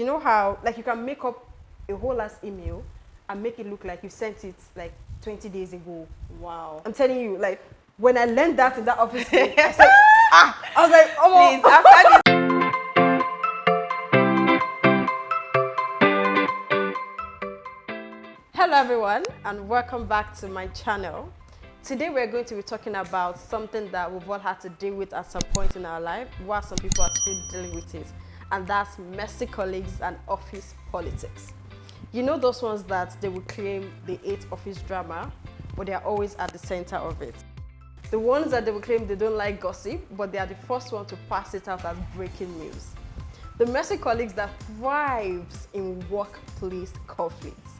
you know how, like, you can make up a whole ass email and make it look like you sent it like 20 days ago. Wow. I'm telling you, like, when I learned that in that office place, I said, I was like, oh, Please, after this. Hello everyone, and welcome back to my channel. Today we're going to be talking about something that we've all had to deal with at some point in our life, while some people are still dealing with it, and that's messy colleagues and office politics. You know those ones that they will claim they hate office drama, but they are always at the center of it. The ones that they will claim they don't like gossip, but they are the first one to pass it out as breaking news. The messy colleagues that thrives in workplace conflicts.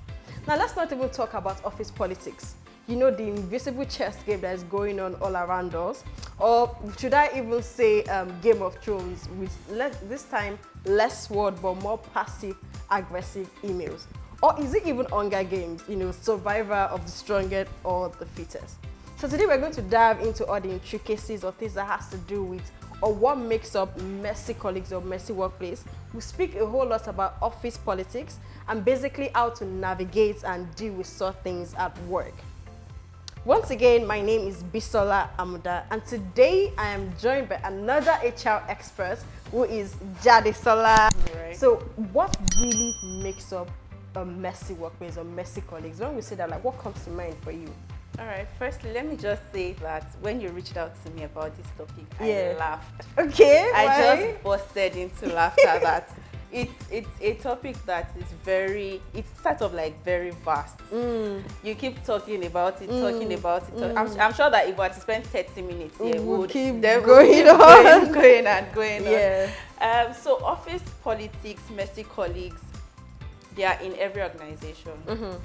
Now let's not even talk about office politics. You know, the invisible chess game that is going on all around us, or should I even say Game of Thrones, with this time less word but more passive aggressive emails. Or is it even Hunger Games, you know, survivor of the strongest or the fittest? So today we're going to dive into all the intricacies of things that has to do with or what makes up messy colleagues or messy workplace. We speak a whole lot about office politics and basically how to navigate and deal with such things at work. Once again, my name is Bisola Amuda, and today I am joined by another HR expert who is Jadesola. Right. So what really makes up a messy workplace or messy colleagues? When we say that, like, what comes to mind for you? All right, firstly, let me just say that when you reached out to me about this topic, Yeah. I laughed. Okay, I why? just busted into laughter that it's a topic that is it's sort of like very vast. You keep talking about it. I'm sure that if we had to spend 30 minutes here, We'll would keep then going we'll on. keep going on. Yeah. So office politics, messy colleagues, they are in every organization.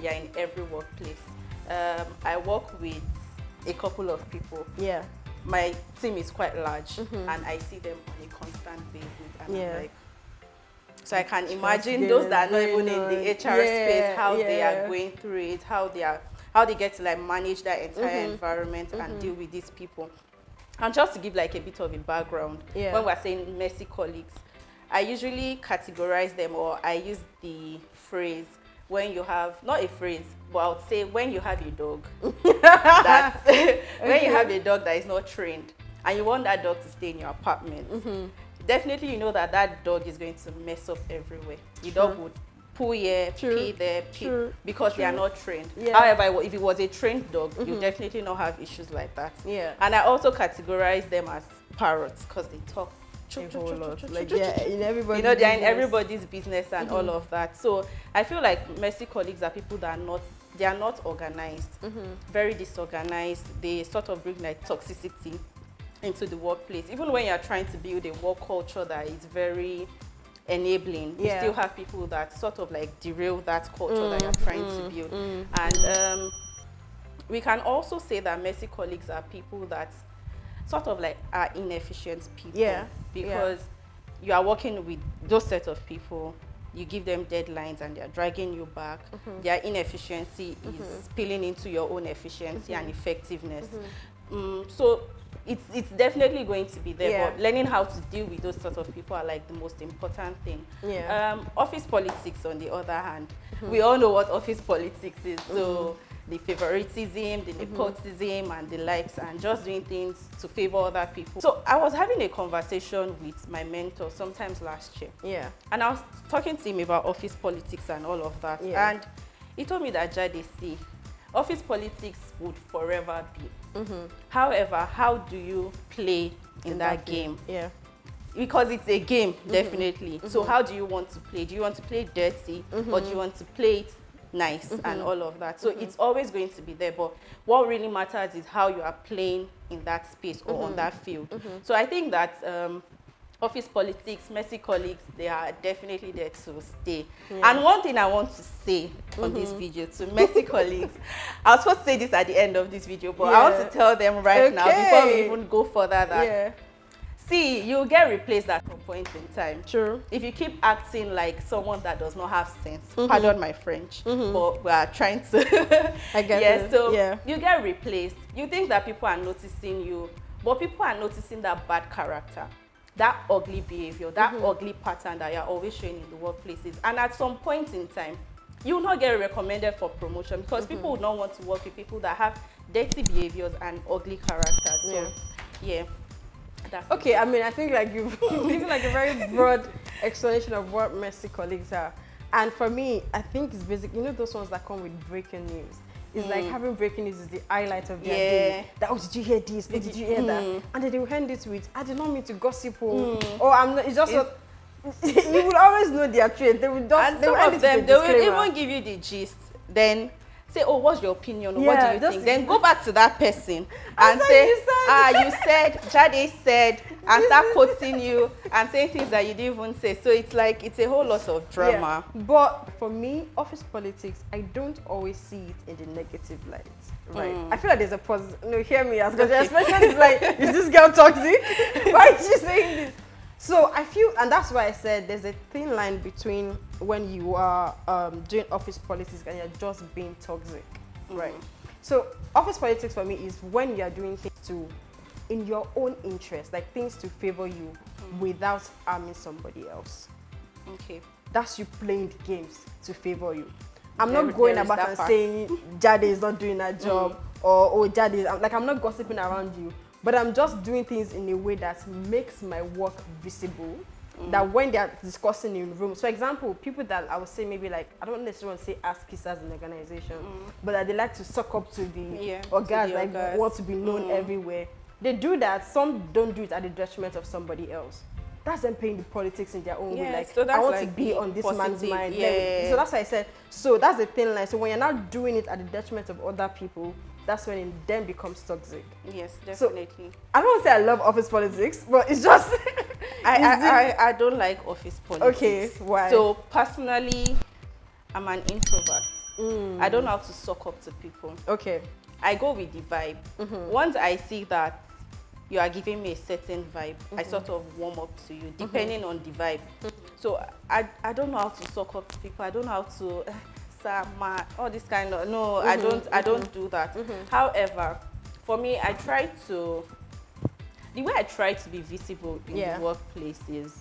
They are in every workplace. I work with a couple of people. Yeah. My team is quite large, and I see them on a constant basis. And I'm like, so I can imagine those that are not even in the HR space, how they are going through it, how they get to like manage that entire environment and deal with these people. And just to give like a bit of a background, when we're saying messy colleagues, I usually categorize them, or I use the phrase when you have, not a phrase, but I would say when you have a dog, when you have a dog that is not trained and you want that dog to stay in your apartment, definitely you know that that dog is going to mess up everywhere. The dog would poo here, pee there, because they are not trained. However, if it was a trained dog, you definitely not have issues like that. And I also categorize them as parrots because they talk a whole lot. Like, yeah, in everybody's they're business. in everybody's business and all of that. So I feel like messy colleagues are people that are not organized, very disorganized. They sort of bring like toxicity into the workplace. Even when you're trying to build a work culture that is very enabling, you still have people that sort of like derail that culture that you're trying to build. And we can also say that messy colleagues are people that sort of like are inefficient people, because you are working with those set of people, you give them deadlines and they're dragging you back. Their inefficiency is spilling into your own efficiency and effectiveness. So it's definitely going to be there, but learning how to deal with those sorts of people are like the most important thing. Office politics, on the other hand, we all know what office politics is. So the favoritism, the nepotism, and the likes, and just doing things to favor other people. So I was having a conversation with my mentor sometimes last year. And I was talking to him about office politics and all of that. And he told me that, Jade, see, office politics would forever be. However, how do you play in that game? Because it's a game, definitely. So how do you want to play? Do you want to play dirty, or do you want to play it nice and all of that? So it's always going to be there, but what really matters is how you are playing in that space or on that field. So I think that office politics, messy colleagues, they are definitely there to stay. And one thing I want to say on this video to messy colleagues, I was supposed to say this at the end of this video, but I want to tell them right now before we even go further that see, you'll get replaced at some point in time. If you keep acting like someone that does not have sense, pardon my French, but we are trying to I get it. You get replaced. You think that people are noticing you, but people are noticing that bad character. that ugly behavior, that ugly pattern that you're always showing in the workplaces. And at some point in time, you will not get recommended for promotion because people would not want to work with people that have dirty behaviors and ugly characters. So, yeah. That's okay, I mean, I think like you've given like a very broad explanation of what messy colleagues are. And for me, I think it's basic. You know those ones that come with breaking news? It's like having breaking news is the highlight of their day. That, oh, did you hear this? Oh, did you hear that? And then they will end it with, I did not mean to gossip. Or I'm not, it's just what, you will always know their trait. They will just, and some of them, they will even give you the gist. Then say, oh, what's your opinion? What do you think? Then go back to that person and say, you said, Jade said, and start quoting you and saying things that you didn't even say. So it's like, it's a whole lot of drama. Yeah. But for me, office politics, I don't always see it in the negative light. Right. I feel like there's a positive. No, hear me, as okay. Especially it's like, is this girl toxic? Why is she saying this? So I feel, and that's why I said there's a thin line between when you are doing office politics and you're just being toxic, right? So office politics for me is when you're doing things in your own interest, like things to favor you without harming somebody else. Okay. That's you playing the games to favor you. I'm not going about and saying Jade is not doing her job or oh Jade is, like I'm not gossiping around you. But I'm just doing things in a way that makes my work visible. That when they're discussing in rooms, for example, people that I would say maybe like, I don't necessarily want to say ass kissers in the organization, but that they like to suck up to the orgas, like want to be known everywhere. They do that. Some don't do it at the detriment of somebody else. That's them playing the politics in their own way. Like, so I want like to be on this man's mind. Yeah. So that's why I said, so that's the thin line. So when you're not doing it at the detriment of other people, that's when it then becomes toxic. Yes, definitely. So, I don't want to say I love office politics, but it's just... I don't like office politics. Okay, why? So personally, I'm an introvert. I don't know how to suck up to people. Okay. I go with the vibe. Once I see that you are giving me a certain vibe, I sort of warm up to you, depending on the vibe. So I don't know how to suck up to people. I don't know how to... all this kind of I don't do that. However, for me, the way I try to be visible in the workplace is,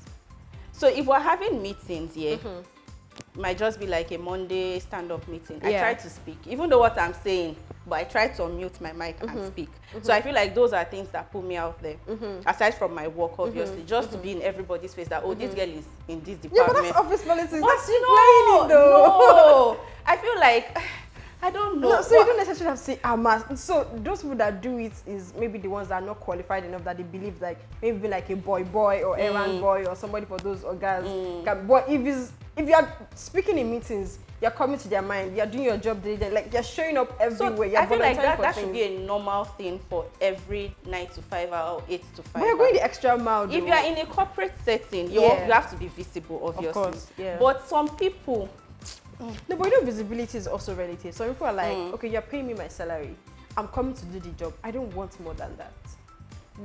so if we're having meetings might just be like a Monday stand-up meeting. I try to speak, even though what I'm saying, but I try to unmute my mic and speak. So I feel like those are things that put me out there, aside from my work, obviously, just to be in everybody's face that, oh, this girl is in this department. Yeah, but that's office politics. That's you playing it, though. No. I feel like, I don't know. No, so you don't necessarily have to say amass. So those people that do it is maybe the ones that are not qualified enough, that they believe like maybe like a boy or errand boy or somebody for those organs. But if you are speaking in meetings, you're coming to their mind, you're doing your job, like you're showing up everywhere. So I feel like that should be a normal thing for every 9 to 5 or 8 to 5. But you're going the extra mile. If you are in a corporate setting, you have to be visible, obviously. Of course, But some people. No, but you know, visibility is also relative. Some people are like, okay, you're paying me my salary. I'm coming to do the job. I don't want more than that.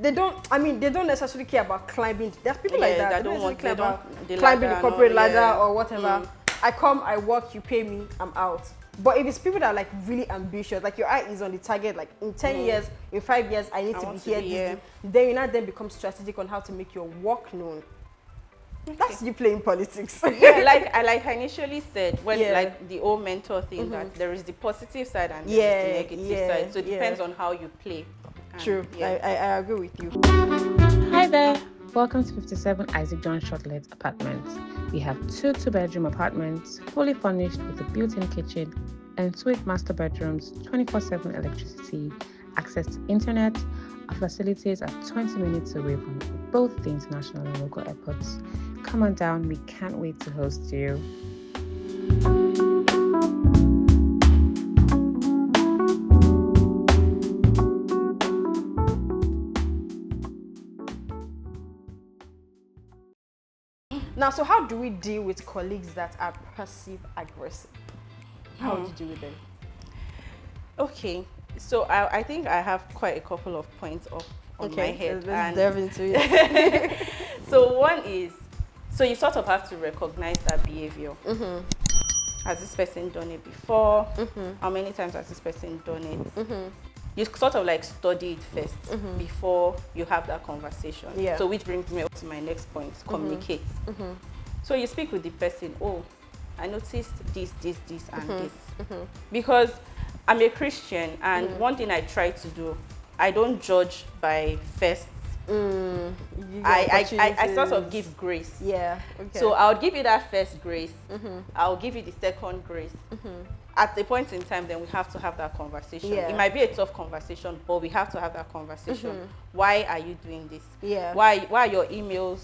They don't necessarily care about climbing. There's people like that. They don't want care about climbing the corporate ladder or whatever. I come, I work, you pay me, I'm out. But if it's people that are like really ambitious, like your eye is on the target, like in 10 years, in 5 years, I need to be here. Then you now become strategic on how to make your work known. Okay. That's you playing politics. like I initially said, when like the old mentor thing, that there is the positive side and there is the negative side. So it depends on how you play. True. I agree with you. Hi there. Welcome to 57 Isaac John Shortlet Apartments. We have two two-bedroom apartments, fully furnished with a built-in kitchen and suite master bedrooms, 24/7 electricity, access to internet. Our facilities are 20 minutes away from both the international and local airports. Come on down, we can't wait to host you. Now, so how do we deal with colleagues that are passive aggressive? How do you deal with them? Okay, so I think I have quite a couple of points up on my head. Let's delve into it. So one is, so you sort of have to recognize that behavior. Has this person done it before? How many times has this person done it? you sort of like study it first before you have that conversation. Yeah. So which brings me up to my next point, communicate. So you speak with the person, oh, I noticed this, and this. Because I'm a Christian, and one thing I try to do, I don't judge by first. I sort of give grace. Yeah. Okay. So I'll give you that first grace. I'll give you the second grace. At a point in time, then we have to have that conversation. Yeah. It might be a tough conversation, but we have to have that conversation. Why are you doing this? Yeah. Why are your emails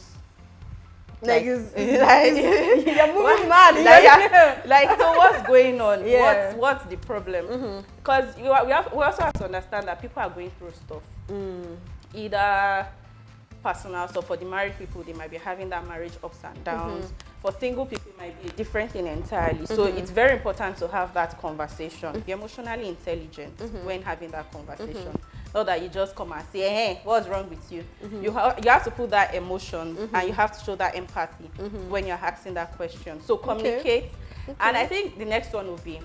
like you're moving mad? Like, so what's going on? Yeah. What's the problem? Because we also have to understand that people are going through stuff. Either personal, so for the married people, they might be having that marriage ups and downs. For single people, it might be a different thing entirely. So it's very important to have that conversation. Be emotionally intelligent when having that conversation. Not that you just come and say, hey, what's wrong with you? You have to put that emotion and you have to show that empathy when you're asking that question. So communicate. And I think the next one will be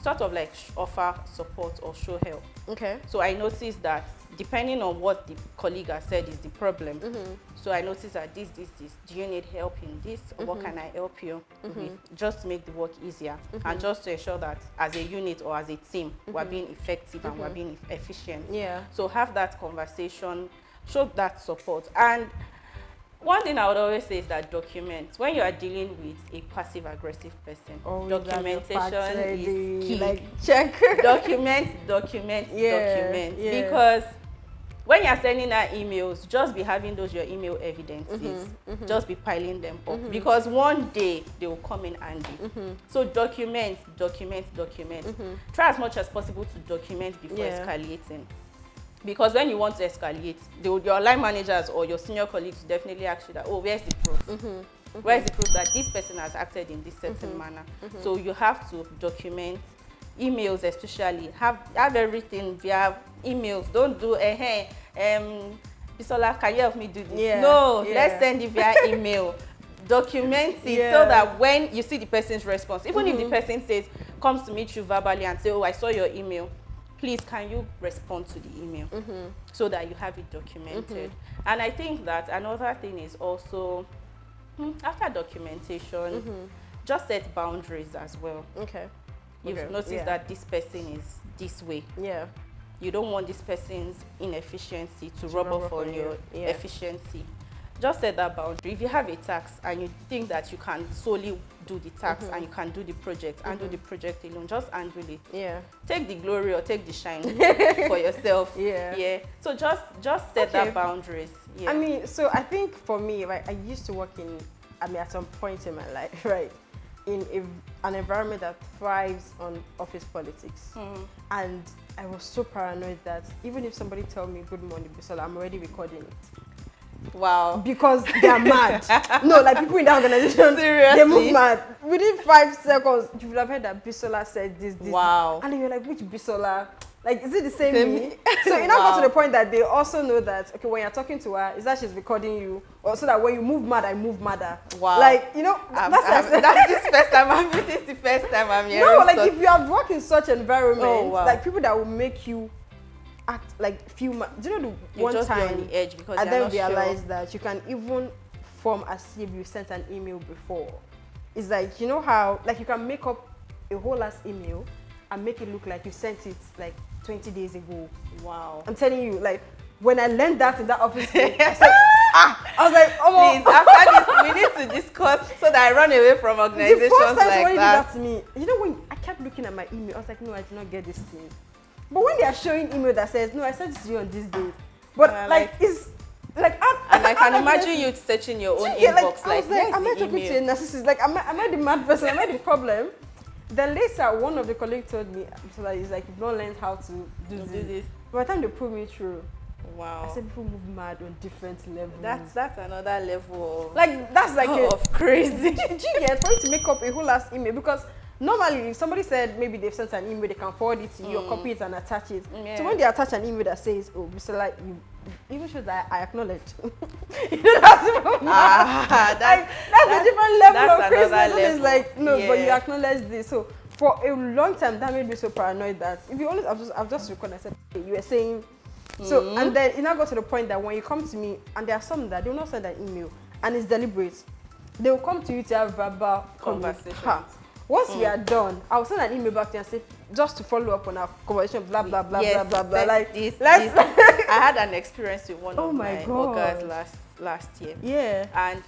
sort of like offer support or show help. Okay. So I noticed that depending on what the colleague has said is the problem, so I noticed that this, do you need help in this, or what can I help you with, just to make the work easier, and just to ensure that as a unit or as a team, we're being effective and we're being efficient. Yeah. So have that conversation, show that support. And one thing I would always say is that document. When you are dealing with a passive-aggressive person, documentation is key. Like, check. document. Yeah. Because when you're sending out emails, just be having those your email evidences. Just be piling them up. Because one day they will come in handy. So document. Try as much as possible to document before escalating. Because when you want to escalate, your line managers or your senior colleagues definitely ask you that, oh, where's the proof? Where's the proof that this person has acted in this certain manner? So you have to document emails, especially. Have everything via emails. Don't do, Bisola, can you help me do this? Yeah. No, Yeah. let's send it via email. Document it so that when you see the person's response, even if the person comes to meet you verbally and say, oh, I saw your email, please, can you respond to the email so that you have it documented? And I think that another thing is also, after documentation, just set boundaries as well. Okay. You've noticed that this person is this way. Yeah. You don't want this person's inefficiency to rub off on your efficiency. Just set that boundary. If you have a task and you think that you can solely do the task and you can do the project and do the project alone, just handle it. Yeah. Take the glory or take the shine for yourself. Yeah. So just set that boundaries. Yeah. I mean, so I think for me, right, I used to work at some point in my life, right, in an environment that thrives on office politics. And I was so paranoid that even if somebody tell me good morning, Bisola, I'm already recording it. Wow. Because they are mad. No, like people in that organization, seriously, they move mad. Within 5 seconds, you would have heard that Bisola said this. Wow. And then you're like, which Bisola? Like, is it the same me? So it now got to the point that they also know that, okay, when you're talking to her, is that she's recording you? Or so that when you move mad, I move madder. Wow. Like, you know, that's this first time I'm this is the first time I'm hearing. No, like if you have worked in such environment, wow, like people that will make you act like feel mad. Do you know the one just time be on the edge because I you're then not realized sure that you can even form as if you sent an email before. It's like, you know how, like you can make up a whole last email and make it look like you sent it like 20 days ago. Wow. I'm telling you, like when I learned that in that office space, I was like, oh, please, after this, we need to discuss so that I run away from organizations the first time like somebody that. did that to me, you know, when I kept looking at my email, I was like, no, I did not get this thing. But when they are showing email that says, no, I sent it to you on this date, but like it's like, and I can imagine you searching your own inbox, like am I talking to a narcissist? Like, am I the mad person? Am I the problem? Then later, one of the colleagues told me, so that it's like, you've not learned how to do this. By the time they put me through, wow, I said people move mad on different levels. That's another level of, like, that's like of crazy. Do you get for you to make up a whole last email? Because normally, if somebody said maybe they've sent an email, they can forward it to you or copy it and attach it. Yeah. So when they attach an email that says, oh, Mr. Like, you even shows that I acknowledge. You don't have to move mad. That's a different level of craziness. It's like, no, but you acknowledge this. So for a long time, that made me so paranoid that if you always, I've just recorded, I said, okay, you were saying, so, and then it now got to the point that when you come to me, and there are some that they will not send an email, and it's deliberate. They will come to you to have verbal conversation. Once we are done, I'll send an email back to you and say, just to follow up on our conversation, blah, blah, blah, yes, blah, blah, blah. Like, this. I had an experience with one of my workers last year. Yeah. And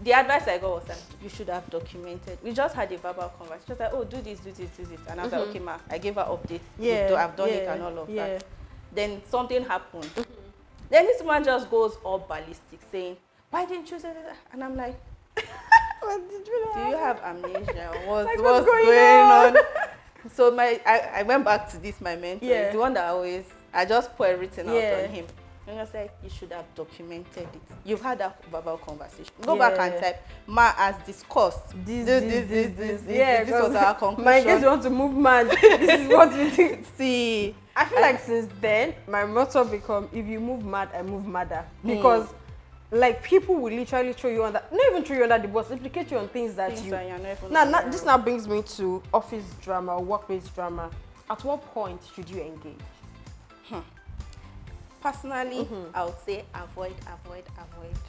the advice I got was that you should have documented. We just had a verbal conversation. She was like, oh, do this, do this, do this. And I was like, okay, ma, I gave her updates. Yeah. I've done it and all of that. Then something happened. Then this man just goes all ballistic saying, why didn't you say that? And I'm like, what did you do you have amnesia? What's going on? So I went back to this, my mentor. It's the one that I just put everything out on him. And I said, you should have documented it. You've had that verbal conversation. Go back and type, ma, as discussed. This was our conclusion. My kids want to move mad. This is what we think. See, I feel like since then, my motto become, if you move mad, I move madder. Because like people will literally throw you under, not even throw you under the bus, implicate you on things that this now brings me to office drama, workplace drama. At what point should you engage? Personally, I would say avoid.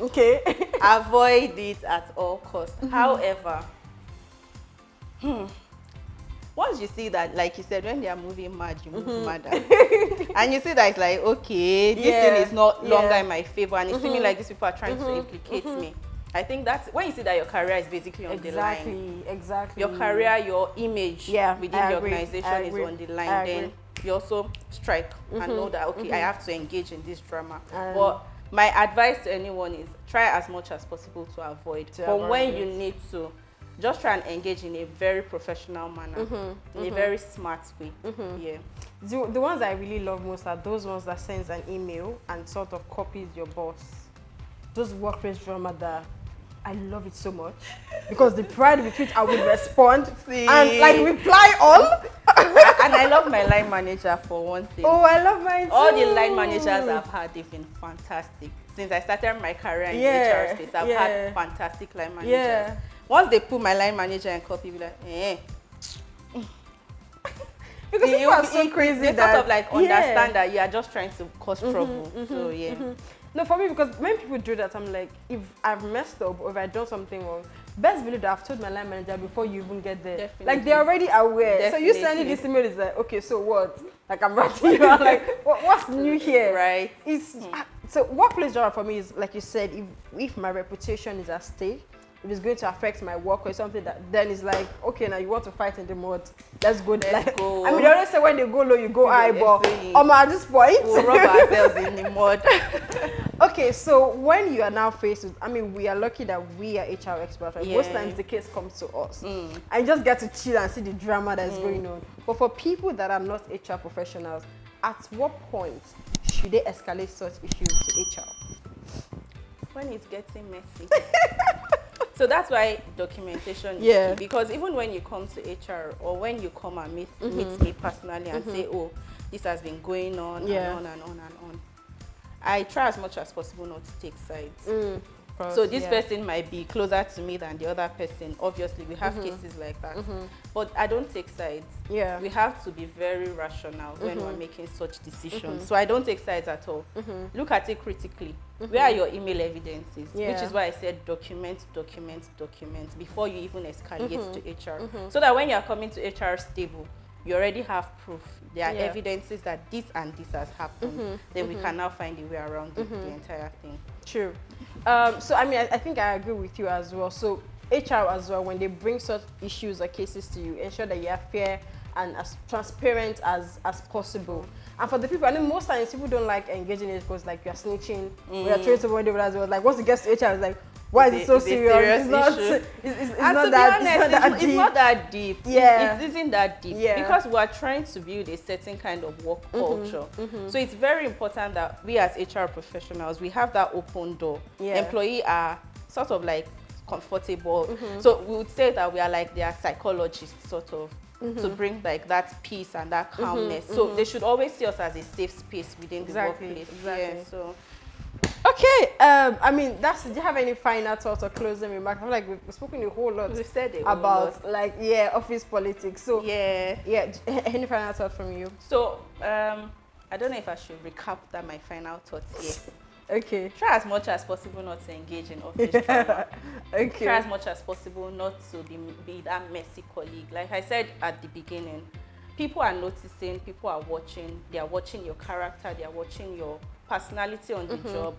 Okay. Avoid it at all costs. However, once you see that, like you said, when they are moving mad, you move madder. And you see that it's like, okay, this thing is no longer in my favor, and it's seeming like these people are trying to implicate me. I think that's when you see that your career is basically on the line. Exactly. Your career, your image within the organization is on the line. Then you also strike and know that, okay, I have to engage in this drama. But my advice to anyone is try as much as possible to avoid. But when you need to, just try and engage in a very professional manner, in a very smart way. Yeah. The ones I really love most are those ones that sends an email and sort of copies your boss. Those workplace drama that I love it so much because the pride with which I would respond and like reply all. And I love my line manager for one thing. Oh, I love mine too. All the line managers I've had, they've been fantastic. Since I started my career in the HR space, I've had fantastic line managers. Once they put my line manager in copy, be like, because people are so crazy they that sort of like understand that you are just trying to cause trouble. So No, for me, because when people do that, I'm like, if I've messed up or if I've done something wrong, best believe that I've told my line manager before you even get there. Definitely. Like, they're already aware. Definitely. So you sending this email is like, okay, so what? Like, I'm writing you out, like, what's new here? Right. It's so workplace drama for me is, like you said, if my reputation is at stake, if it's going to affect my work or something, that then it's like, okay, now you want to fight in the mud, let's go. Let's go. I mean, they always say when they go low, you go high, but at this point, we'll rub ourselves in the mud. Okay, so when you are now faced with, I mean, we are lucky that we are HR experts, right? Most times the case comes to us. I just get to chill and see the drama that's going on. But for people that are not HR professionals, at what point should they escalate such issues to HR? When it's getting messy. So that's why documentation is key, because even when you come to HR or when you come and meet me personally and say, oh, this has been going on and on and on and on, I try as much as possible not to take sides. So this person might be closer to me than the other person. Obviously, we have cases like that. But I don't take sides. We have to be very rational when we're making such decisions. So I don't take sides at all. Look at it critically. Where are your email evidences? Which is why I said document before you even escalate to HR. So that when you're coming to HR stable, you already have proof. There are evidences that this and this has happened. Then we can now find a way around the entire thing. True. So, I mean, I think I agree with you as well. So, HR as well, when they bring such issues or cases to you, ensure that you are fair and as transparent as possible. And for the people, I know most times people don't like engaging it because, like, you're snitching, or you're trying to avoid it as well. Like, once it gets to HR, it's like, why is it so serious? It's not that deep. It isn't that deep. Because we're trying to build a certain kind of work culture. So it's very important that we as HR professionals, we have that open door. Employees are sort of like comfortable. So we would say that we are like their psychologists, sort of. To bring like that peace and that calmness. So they should always see us as a safe space within the workplace. So Okay. I mean, do you have any final thoughts or closing remarks? I feel like we've spoken a whole lot. We said it about office politics. So yeah. Any final thought from you? So I don't know if I should recap my final thoughts here. Okay. Try as much as possible not to engage in office drama. Okay. Try as much as possible not to be that messy colleague. Like I said at the beginning, people are noticing, people are watching. They are watching your character. They are watching your personality on the job.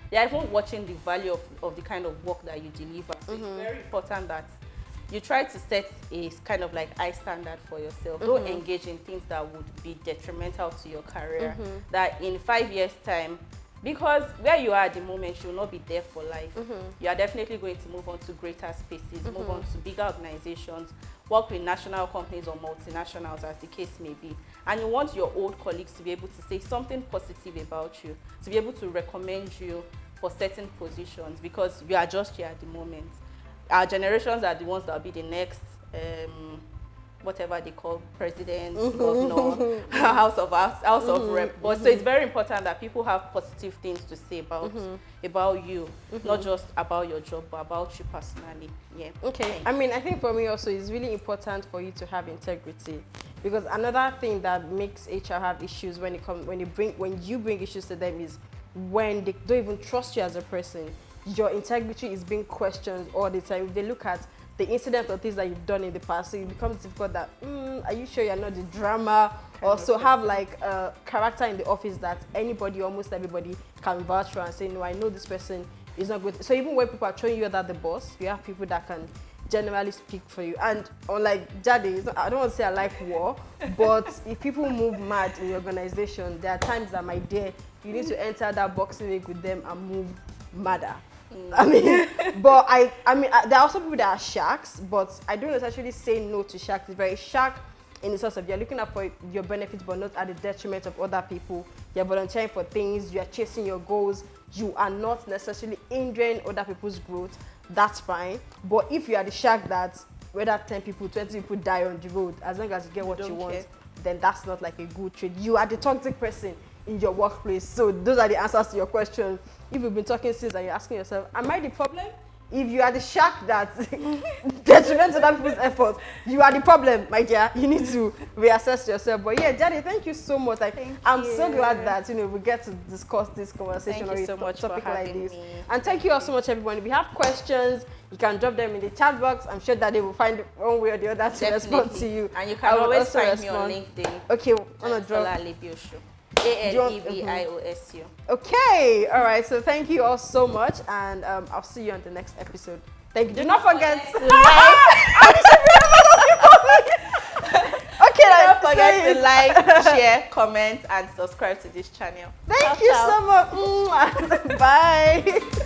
They are even watching the value of the kind of work that you deliver. So it's very important that you try to set a kind of like high standard for yourself. Don't engage in things that would be detrimental to your career. That in 5 years' time, because where you are at the moment, you will not be there for life. You are definitely going to move on to greater spaces, move on to bigger organizations, work with national companies or multinationals, as the case may be. And you want your old colleagues to be able to say something positive about you, to be able to recommend you for certain positions, because you are just here at the moment. Our generations are the ones that will be the next whatever they call president, governor, house of rep. But so it's very important that people have positive things to say about you, not just about your job, but about you personally. Yeah. Okay. I mean, I think for me also, it's really important for you to have integrity, because another thing that makes HR have issues when you bring issues to them is when they don't even trust you as a person. Your integrity is being questioned all the time. If they look at the incident or things that you've done in the past, so it becomes difficult that, are you sure you're not the drama? Also have like a character in the office that almost everybody can vouch for and say, no, I know this person is not good. So even when people are showing you that the boss, you have people that can generally speak for you. And unlike Jade, I don't want to say I like war, but if people move mad in your organization, there are times that, my dear, you need to enter that boxing ring with them and move madder. I mean, but I mean, there are also people that are sharks, but I don't necessarily say no to sharks. It's very shark in the sense of you're looking out for your benefits, but not at the detriment of other people. You're volunteering for things, you're chasing your goals, you are not necessarily hindering other people's growth. That's fine. But if you are the shark that whether 10 people, 20 people die on the road, as long as you get what you want, then that's not like a good trade. You are the toxic person in your workplace. So those are the answers to your question. If you've been talking since and you're asking yourself, am I the problem? If you are the shark that detriments other people's effort, you are the problem, my dear. You need to reassess yourself. But yeah, Jade, thank you so much. I'm so glad that we get to discuss this conversation thank you so much topic for like this. Me. And thank you all so much, everyone. If you have questions, you can drop them in the chat box. I'm sure that they will find one way or the other to respond to you. And you can always find me on LinkedIn. Okay, I'm gonna drop ALEBIOSU. Okay, all right. So thank you all so much, and I'll see you on the next episode. Thank you. Do not forget to like. Okay, don't forget to like, share, comment, and subscribe to this channel. Thank you so much. Bye.